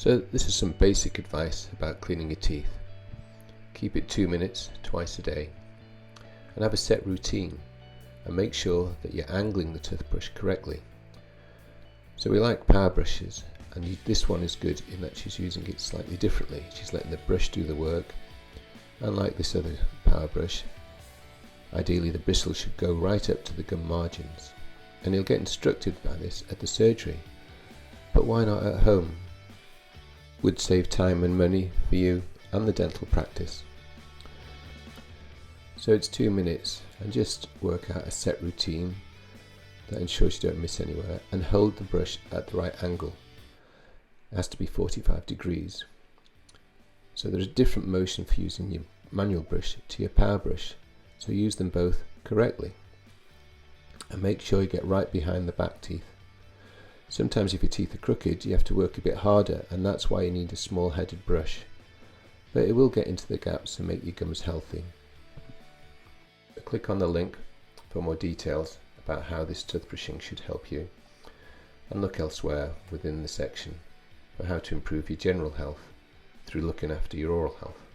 So this is some basic advice about cleaning your teeth. Keep it 2 minutes twice a day and have a set routine, and make sure that you're angling the toothbrush correctly. So we like power brushes, and this one is good in that she's using it slightly differently. She's letting the brush do the work. Unlike this other power brush, ideally the bristle should go right up to the gum margins, and you'll get instructed by this at the surgery, but why not at home? Would save time and money for you and the dental practice. So it's 2 minutes, and just work out a set routine that ensures you don't miss anywhere, and hold the brush at the right angle. It has to be 45 degrees. So there's a different motion for using your manual brush to your power brush, so use them both correctly. And make sure you get right behind the back teeth. Sometimes if your teeth are crooked, you have to work a bit harder, and that's why you need a small headed brush. But it will get into the gaps and make your gums healthy. Click on the link for more details about how this toothbrushing should help you, and look elsewhere within the section for how to improve your general health through looking after your oral health.